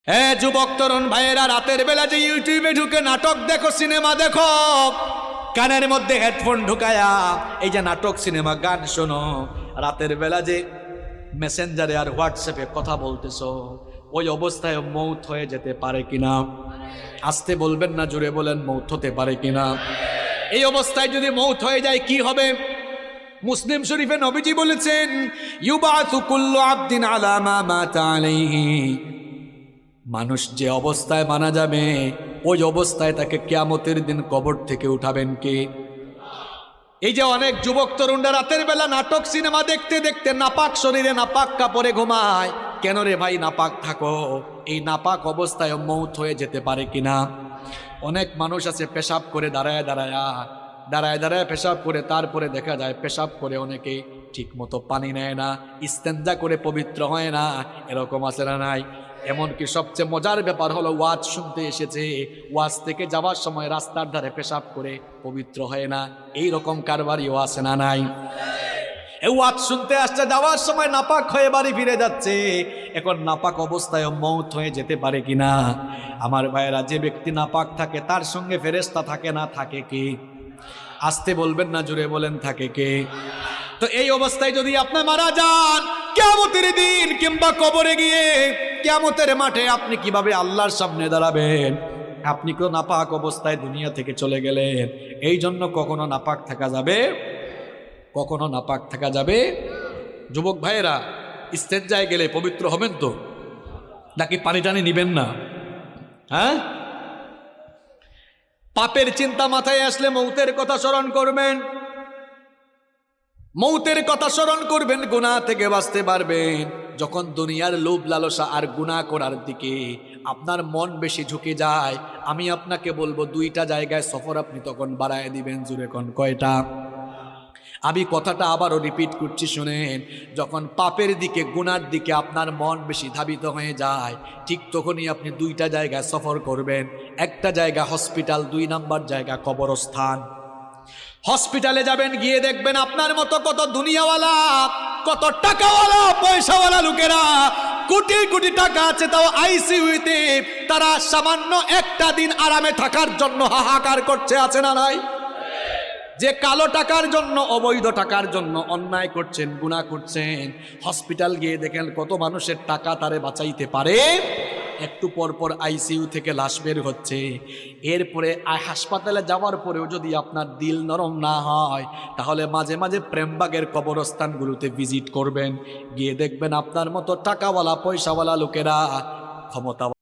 হ্যাঁ যুবক তরুণ ভাইয়েরা, রাতের বেলা যে ইউটিউবে ঢুকে নাটক দেখো, সিনেমা দেখো, কানের মধ্যে হেডফোন ঢুকায়া এই যে নাটক সিনেমা গান শোনো, রাতের বেলা যে মেসেঞ্জারে আর হোয়াটসঅ্যাপে কথা বলতেছো, ওই অবস্থায় মৌত হয়ে যেতে পারে কিনা? আসতে বলবেন না, জুড়ে বলেন মৌত হতে পারে কিনা? এই অবস্থায় যদি মৌত হয়ে যায় কি হবে? মুসলিম শরীফে নবীজি বলেছেন, ইউবাসু কুল্লু আবদিন আলা মা মাতা আলাইহি, মানুষ যে অবস্থায় মারা যাবে ওই অবস্থায় তাকে কিয়ামতের দিন কবর থেকে উঠাবেন কে? এই যে অনেক যুবক তরুণরা রাতের বেলা নাটক সিনেমা দেখতে দেখতে নাপাক শরীরে নাপাক কাপড়ে ঘুমায়। কেন রে ভাই নাপাক থাকো? এই নাপাক অবস্থায় মৌত হয়ে যেতে পারে কিনা? অনেক মানুষ আছে পেশাব করে দাঁড়ায় দাঁড়ায় পেশাব করে, তারপরে দেখা যায় পেশাব করে অনেকে ঠিক মতো পানি নেয় না, ইস্তেঞ্জা করে পবিত্র হয় না। এরকম আছে না নাই? এমনকি সবচেয়ে মজার ব্যাপার হলো, ওয়াজ শুনতে এসেছে, ওয়াজ থেকে যাওয়ার সময় রাস্তার ধারে পেশাব করে পবিত্র হয় না। এই রকম কারবারিও আছে না নাই? এই ওয়াজ শুনতে আসছে, যাওয়ার সময় নাপাক হয়ে বাড়ি ফিরে যাচ্ছে। এখন নাপাক অবস্থায় মৌত হয়ে যেতে পারে কিনা? আমার ভাইয়েরা, যে ব্যক্তি নাপাক থাকে তার সঙ্গে ফেরেশতা থাকে না, থাকে কে? আসতে বলবেন না, জুড়ে বলেন থাকে কে? তো এই অবস্থায় যদি আপনি মারা যান, কিয়ামতের দিন কিংবা কবরে গিয়ে কিয়ামতের মাঠে আপনি কিভাবে আল্লাহর সামনে দাঁড়াবেন? আপনি তো নাপাক অবস্থায় দুনিয়া থেকে চলে গেলেন। এই জন্য কখনো নাপাক থাকা যাবে, কখনো নাপাক থাকা যাবে। যুবক ভাইয়েরা, ইস্তেঞ্জায় গেলে পবিত্র হবেন তো, নাকি পানি টানি নিবেন না? হ্যাঁ, পাপের চিন্তা মাথায় আসলে মৌতের কথা স্মরণ করবেন, মৌতের কথা স্মরণ করবেন, গুনাহ থেকে বাঁচতে পারবেন। যখন দুনিয়ার লোভ লালসা আর গুনাহ করার দিকে আপনার মন বেশি ঝুঁকে যায়, আমি আপনাকে বলবো দুইটা জায়গায় সফর আপনি তখন বাড়ায় দিবেন। জুড়ে কোন কয়টা? আমি কথাটা আবারও রিপিট করছি, শুনেন। যখন পাপের দিকে, গুনার দিকে আপনার মন বেশি ধাবিত হয়ে যায়, ঠিক তখনই আপনি দুইটা জায়গায় সফর করবেন। একটা জায়গা হসপিটাল, 2 নাম্বার জায়গা কবরস্থান। হসপিটালে যাবেন, গিয়ে দেখবেন আপনার মতো কত দুনিয়াওয়ালা, কত টাকাওয়ালা, পয়সাওয়ালা লোকেরা, কোটি কোটি টাকা আছে, তাও আইসিইউতে তারা সামান্য একটা দিন আরামে থাকার জন্য হাহাকার করছে, আছে না নাই? যে কালো টাকার জন্য, অবৈধ টাকার জন্য অন্যায় করছেন, গুনাহ করছেন, হসপিটাল গিয়ে দেখেন কত মানুষের টাকা তারে বাঁচাইতে পারে। একটু পর পর আইসিইউ থেকে লাশ বের হচ্ছে। এরপরে হাসপাতালে যাওয়ার পরেও যদি আপনার দিল নরম না হয়, তাহলে মাঝে মাঝে প্রেমবাগের কবরস্থানগুলোতে ভিজিট করবেন, গিয়ে দেখবেন আপনার মতো টাকাওয়ালা, পয়সাওয়ালা লোকেরা, ক্ষমতা